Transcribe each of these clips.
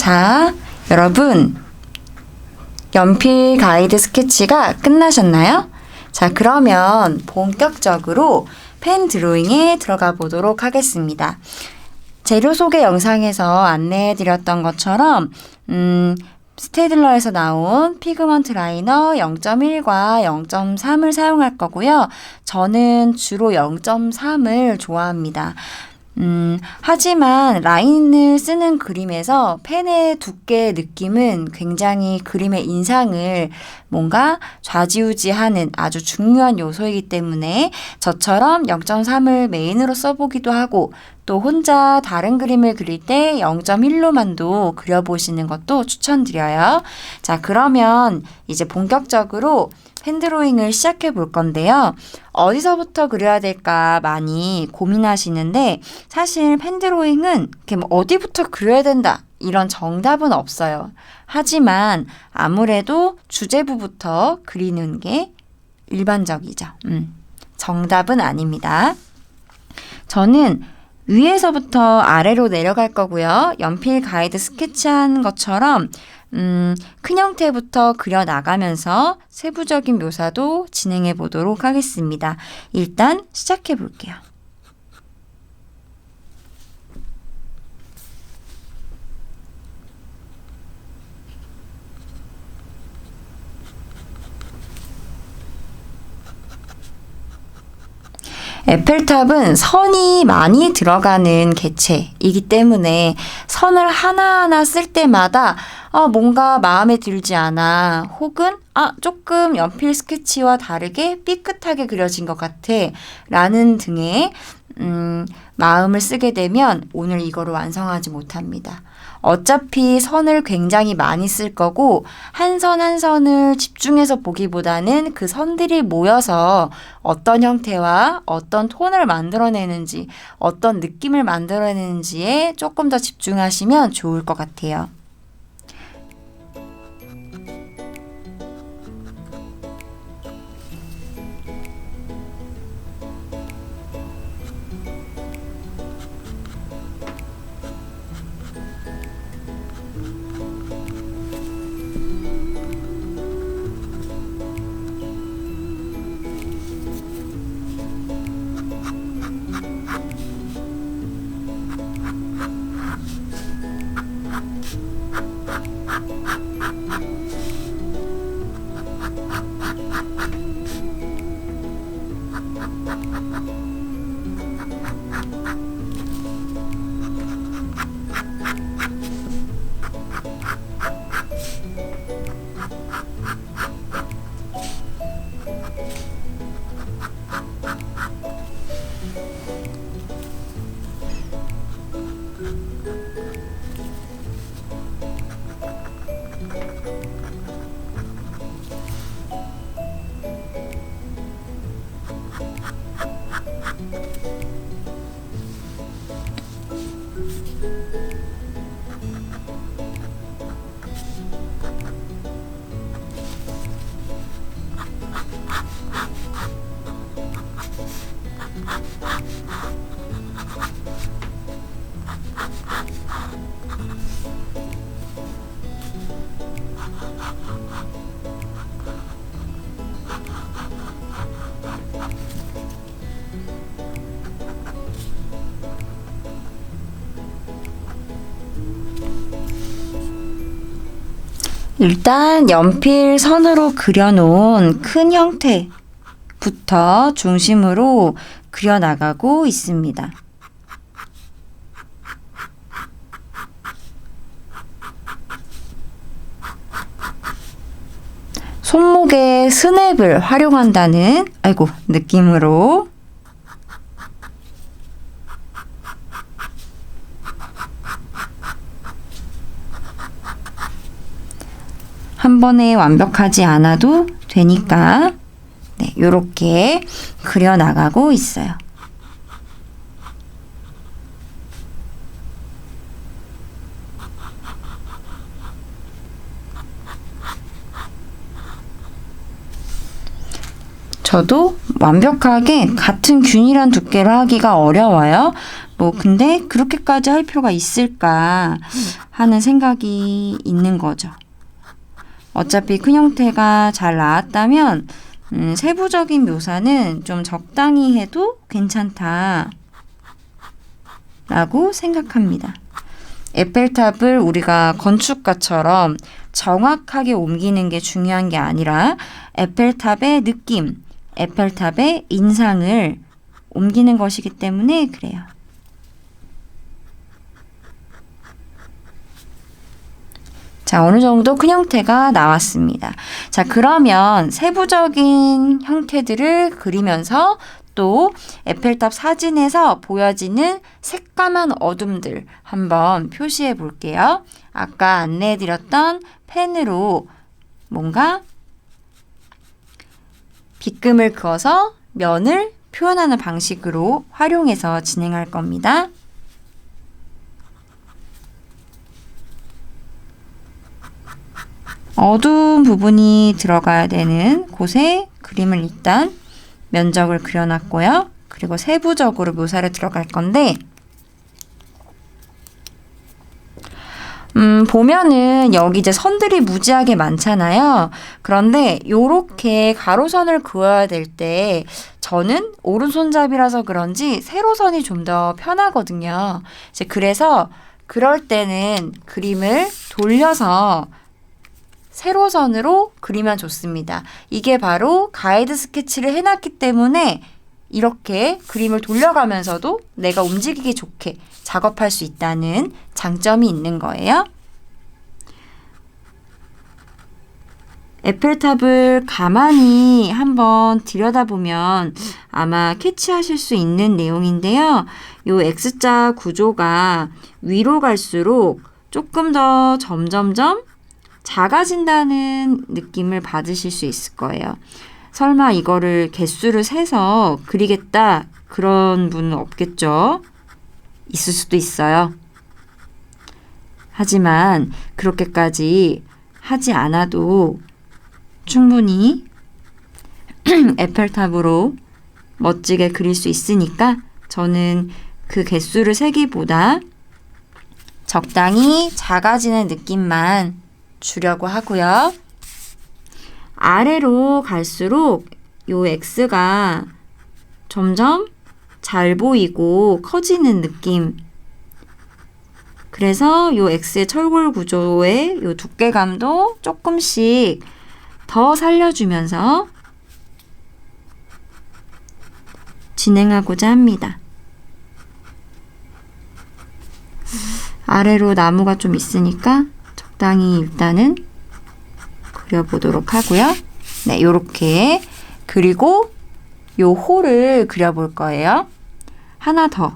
자, 여러분, 연필 가이드 스케치가 끝나셨나요? 자, 그러면 본격적으로 펜 드로잉에 들어가 보도록 하겠습니다. 재료 소개 영상에서 안내해드렸던 것처럼 스테이들러에서 나온 피그먼트 라이너 0.1과 0.3을 사용할 거고요. 저는 주로 0.3을 좋아합니다. 하지만 라인을 쓰는 그림에서 펜의 두께의 느낌은 굉장히 그림의 인상을 뭔가 좌지우지하는 아주 중요한 요소이기 때문에 저처럼 0.3을 메인으로 써보기도 하고 또 혼자 다른 그림을 그릴 때 0.1로만도 그려보시는 것도 추천드려요. 자, 그러면 이제 본격적으로 펜 드로잉을 시작해 볼 건데요. 어디서부터 그려야 될까 많이 고민하시는데 사실 펜 드로잉은 어디부터 그려야 된다 이런 정답은 없어요. 하지만 아무래도 주제부부터 그리는 게 일반적이죠. 정답은 아닙니다. 저는 위에서부터 아래로 내려갈 거고요. 연필 가이드 스케치한 것처럼 큰 형태부터 그려나가면서 세부적인 묘사도 진행해 보도록 하겠습니다. 일단 시작해 볼게요. 에펠탑은 선이 많이 들어가는 개체이기 때문에 선을 하나하나 쓸 때마다 뭔가 마음에 들지 않아 혹은 조금 연필 스케치와 다르게 삐끗하게 그려진 것 같아 라는 등의 마음을 쓰게 되면 오늘 이거를 완성하지 못합니다. 어차피 선을 굉장히 많이 쓸 거고 한 선 한 선을 집중해서 보기보다는 그 선들이 모여서 어떤 형태와 어떤 톤을 만들어내는지 어떤 느낌을 만들어내는지에 조금 더 집중하시면 좋을 것 같아요. 일단 연필 선으로 그려놓은 큰 형태부터 중심으로 그려나가고 있습니다. 손목에 스냅을 활용한다는 느낌으로 한 번에 완벽하지 않아도 되니까 이렇게 그려나가고 있어요. 저도 완벽하게 같은 균일한 두께로 하기가 어려워요. 근데 그렇게까지 할 필요가 있을까 하는 생각이 있는 거죠. 어차피 큰 형태가 잘 나왔다면 세부적인 묘사는 좀 적당히 해도 괜찮다 라고 생각합니다. 에펠탑을 우리가 건축가처럼 정확하게 옮기는 게 중요한 게 아니라 에펠탑의 느낌, 에펠탑의 인상을 옮기는 것이기 때문에 그래요. 자, 어느 정도 큰 형태가 나왔습니다. 자, 그러면 세부적인 형태들을 그리면서 또 에펠탑 사진에서 보여지는 새까만 어둠들 한번 표시해 볼게요. 아까 안내해드렸던 펜으로 뭔가 빗금을 그어서 면을 표현하는 방식으로 활용해서 진행할 겁니다. 어두운 부분이 들어가야 되는 곳에 그림을 일단 면적을 그려놨고요. 그리고 세부적으로 묘사를 들어갈 건데 보면은 여기 이제 선들이 무지하게 많잖아요. 그런데 요렇게 가로선을 그어야 될 때 저는 오른손잡이라서 그런지 세로선이 좀 더 편하거든요. 이제 그래서 그럴 때는 그림을 돌려서 세로선으로 그리면 좋습니다. 이게 바로 가이드 스케치를 해놨기 때문에 이렇게 그림을 돌려가면서도 내가 움직이기 좋게 작업할 수 있다는 장점이 있는 거예요. 에펠탑을 가만히 한번 들여다보면 아마 캐치하실 수 있는 내용인데요. 요 X자 구조가 위로 갈수록 조금 더 점점점 작아진다는 느낌을 받으실 수 있을 거예요. 설마 이거를 개수를 세서 그리겠다 그런 분은 없겠죠? 있을 수도 있어요. 하지만 그렇게까지 하지 않아도 충분히 에펠탑으로 멋지게 그릴 수 있으니까 저는 그 개수를 세기보다 적당히 작아지는 느낌만 주려고 하고요. 아래로 갈수록 요 X가 점점 잘 보이고 커지는 느낌. 그래서 요 X의 철골 구조의 요 두께감도 조금씩 더 살려주면서 진행하고자 합니다. 아래로 나무가 좀 있으니까 적당히 일단은 그려보도록 하고요. 네, 요렇게 그리고 요 홀을 그려볼 거예요. 하나 더.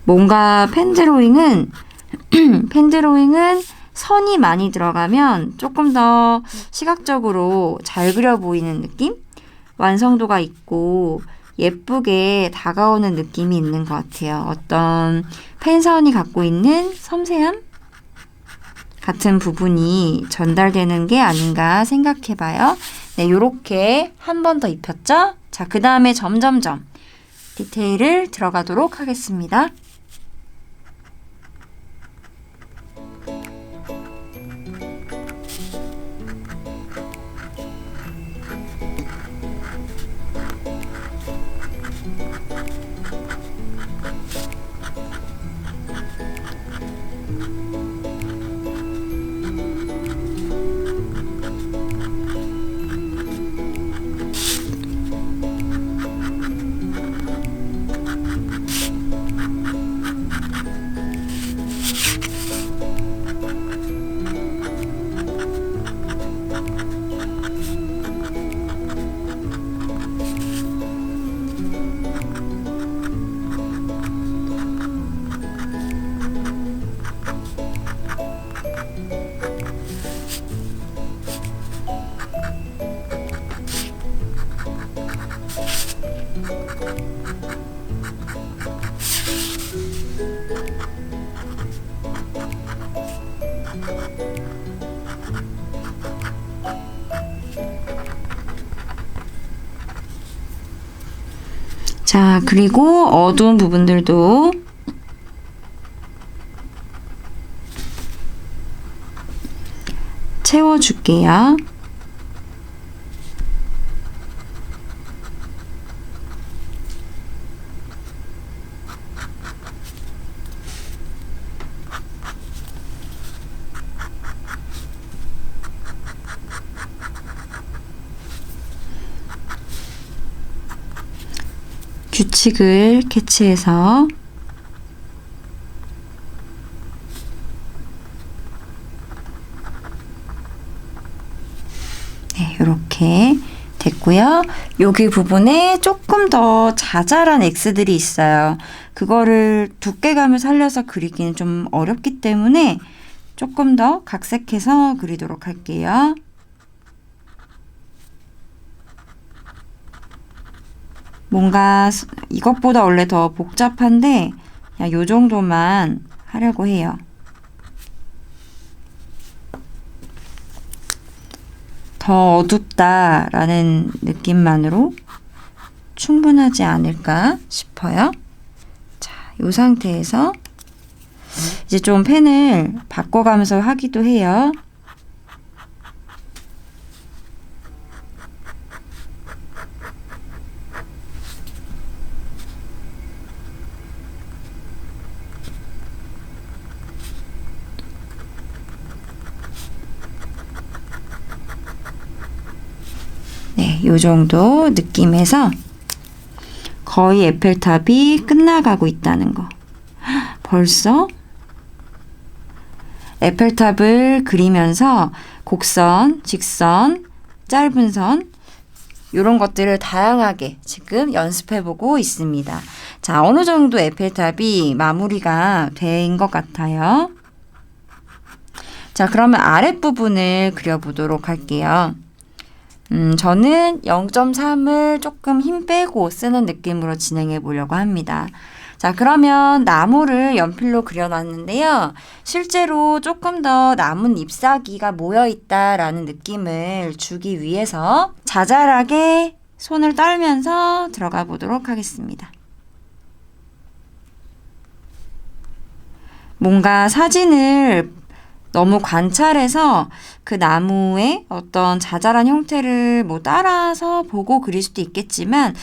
뭔가 펜드로잉은 선이 많이 들어가면 조금 더 시각적으로 잘 그려 보이는 느낌? 완성도가 있고 예쁘게 다가오는 느낌이 있는 것 같아요. 어떤 펜선이 갖고 있는 섬세함 같은 부분이 전달되는 게 아닌가 생각해봐요. 네, 요렇게 한 번 더 입혔죠? 자, 그 다음에 점점점 디테일을 들어가도록 하겠습니다. 자, 그리고 어두운 부분들도 채워줄게요. 규칙을 캐치해서 네, 이렇게 됐고요. 여기 부분에 조금 더 자잘한 X들이 있어요. 그거를 두께감을 살려서 그리기는 좀 어렵기 때문에 조금 더 각색해서 그리도록 할게요. 뭔가 이것보다 원래 더 복잡한데 그냥 요 정도만 하려고 해요. 더 어둡다라는 느낌만으로 충분하지 않을까 싶어요. 자, 이 상태에서 이제 좀 펜을 바꿔가면서 하기도 해요. 네, 요 정도 느낌에서 거의 에펠탑이 끝나가고 있다는 거. 벌써 에펠탑을 그리면서 곡선, 직선, 짧은 선 이런 것들을 다양하게 지금 연습해보고 있습니다. 자, 어느 정도 에펠탑이 마무리가 된 것 같아요. 자, 그러면 아랫부분을 그려보도록 할게요. 저는 0.3을 조금 힘 빼고 쓰는 느낌으로 진행해 보려고 합니다. 자, 그러면 나무를 연필로 그려놨는데요. 실제로 조금 더 나뭇 잎사귀가 모여있다라는 느낌을 주기 위해서 자잘하게 손을 떨면서 들어가 보도록 하겠습니다. 뭔가 사진을 너무 관찰해서 그 나무의 어떤 자잘한 형태를 뭐 따라서 보고 그릴 수도 있겠지만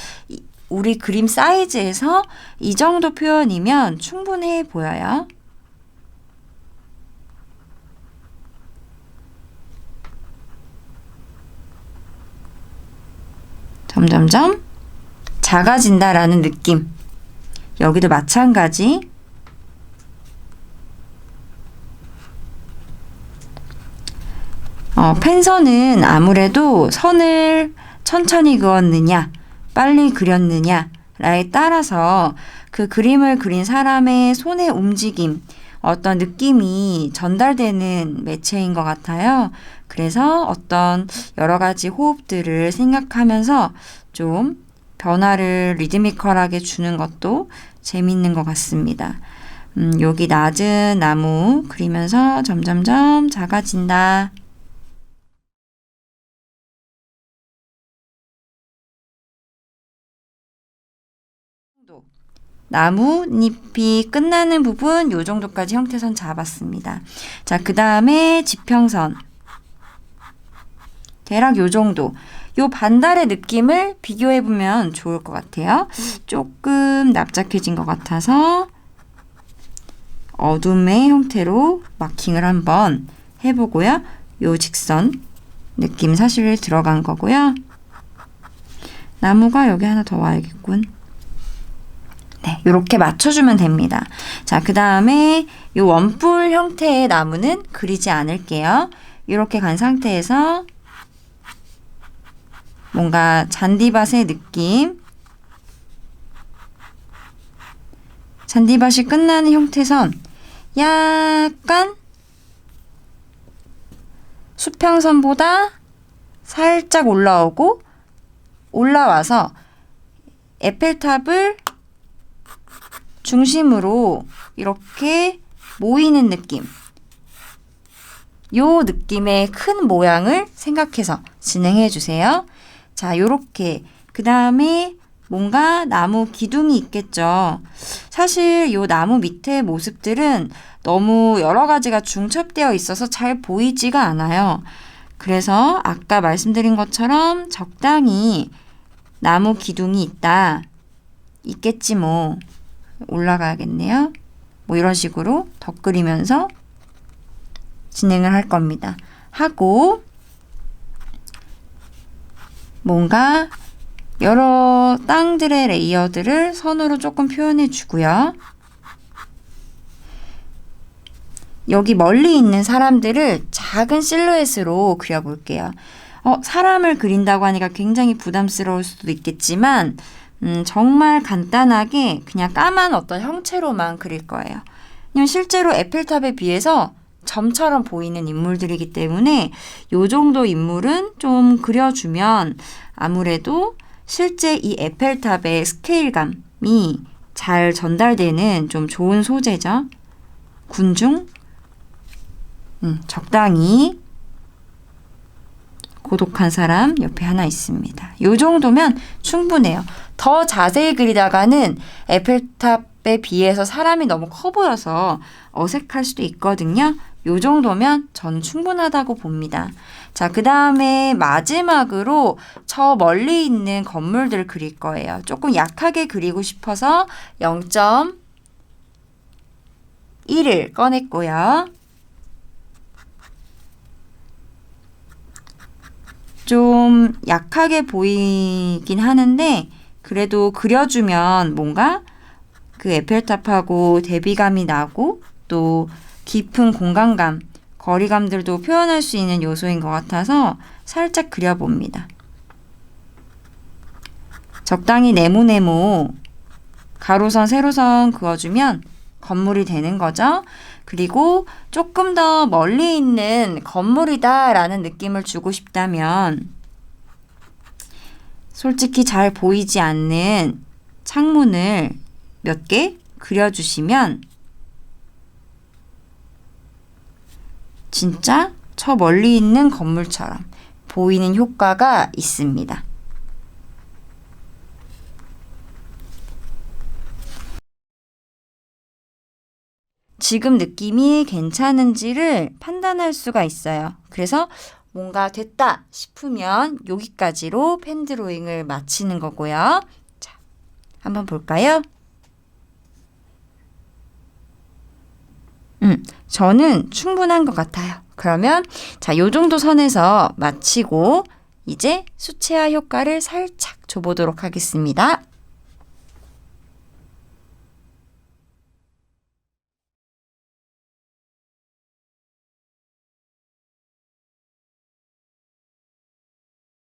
우리 그림 사이즈에서 이 정도 표현이면 충분해 보여요. 점점점 작아진다라는 느낌. 여기도 마찬가지. 펜선은 아무래도 선을 천천히 그었느냐, 빨리 그렸느냐에 따라서 그 그림을 그린 사람의 손의 움직임, 어떤 느낌이 전달되는 매체인 것 같아요. 그래서 어떤 여러 가지 호흡들을 생각하면서 좀 변화를 리드미컬하게 주는 것도 재밌는 것 같습니다. 여기 낮은 나무 그리면서 점점점 작아진다. 나뭇잎이 끝나는 부분 요 정도까지 형태선 잡았습니다. 자, 그 다음에 지평선 대략 요 정도. 요 반달의 느낌을 비교해보면 좋을 것 같아요. 조금 납작해진 것 같아서 어둠의 형태로 마킹을 한번 해보고요. 요 직선 느낌 사실 들어간 거고요. 나무가 여기 하나 더 와야겠군. 네, 이렇게 맞춰주면 됩니다. 자, 그 다음에 이 원뿔 형태의 나무는 그리지 않을게요. 이렇게 간 상태에서 뭔가 잔디밭의 느낌, 잔디밭이 끝나는 형태선, 약간 수평선보다 살짝 올라오고 올라와서 에펠탑을 중심으로 이렇게 모이는 느낌. 요 느낌의 큰 모양을 생각해서 진행해 주세요. 자, 요렇게. 그 다음에 뭔가 나무 기둥이 있겠죠. 사실 요 나무 밑에 모습들은 너무 여러 가지가 중첩되어 있어서 잘 보이지가 않아요. 그래서 아까 말씀드린 것처럼 적당히 나무 기둥이 있겠지 뭐. 올라가야겠네요. 뭐 이런 식으로 덧그리면서 진행을 할 겁니다. 하고 뭔가 여러 땅들의 레이어들을 선으로 조금 표현해 주고요. 여기 멀리 있는 사람들을 작은 실루엣으로 그려볼게요. 사람을 그린다고 하니까 굉장히 부담스러울 수도 있겠지만 정말 간단하게 그냥 까만 어떤 형체로만 그릴 거예요. 왜냐면 실제로 에펠탑에 비해서 점처럼 보이는 인물들이기 때문에 요 정도 인물은 좀 그려주면 아무래도 실제 이 에펠탑의 스케일감이 잘 전달되는 좀 좋은 소재죠. 군중, 적당히 고독한 사람 옆에 하나 있습니다. 요 정도면 충분해요. 더 자세히 그리다가는 에펠탑에 비해서 사람이 너무 커 보여서 어색할 수도 있거든요. 요 정도면 저는 충분하다고 봅니다. 자, 그 다음에 마지막으로 저 멀리 있는 건물들 그릴 거예요. 조금 약하게 그리고 싶어서 0.1을 꺼냈고요. 좀 약하게 보이긴 하는데 그래도 그려주면 뭔가 그 에펠탑하고 대비감이 나고 또 깊은 공간감, 거리감들도 표현할 수 있는 요소인 것 같아서 살짝 그려봅니다. 적당히 네모네모 가로선, 세로선 그어주면 건물이 되는 거죠. 그리고 조금 더 멀리 있는 건물이다 라는 느낌을 주고 싶다면 솔직히 잘 보이지 않는 창문을 몇 개 그려주시면 진짜 저 멀리 있는 건물처럼 보이는 효과가 있습니다. 지금 느낌이 괜찮은지를 판단할 수가 있어요. 그래서 뭔가 됐다 싶으면 여기까지로 펜 드로잉을 마치는 거고요. 자, 한번 볼까요? 저는 충분한 것 같아요. 그러면 자, 요 정도 선에서 마치고 이제 수채화 효과를 살짝 줘보도록 하겠습니다.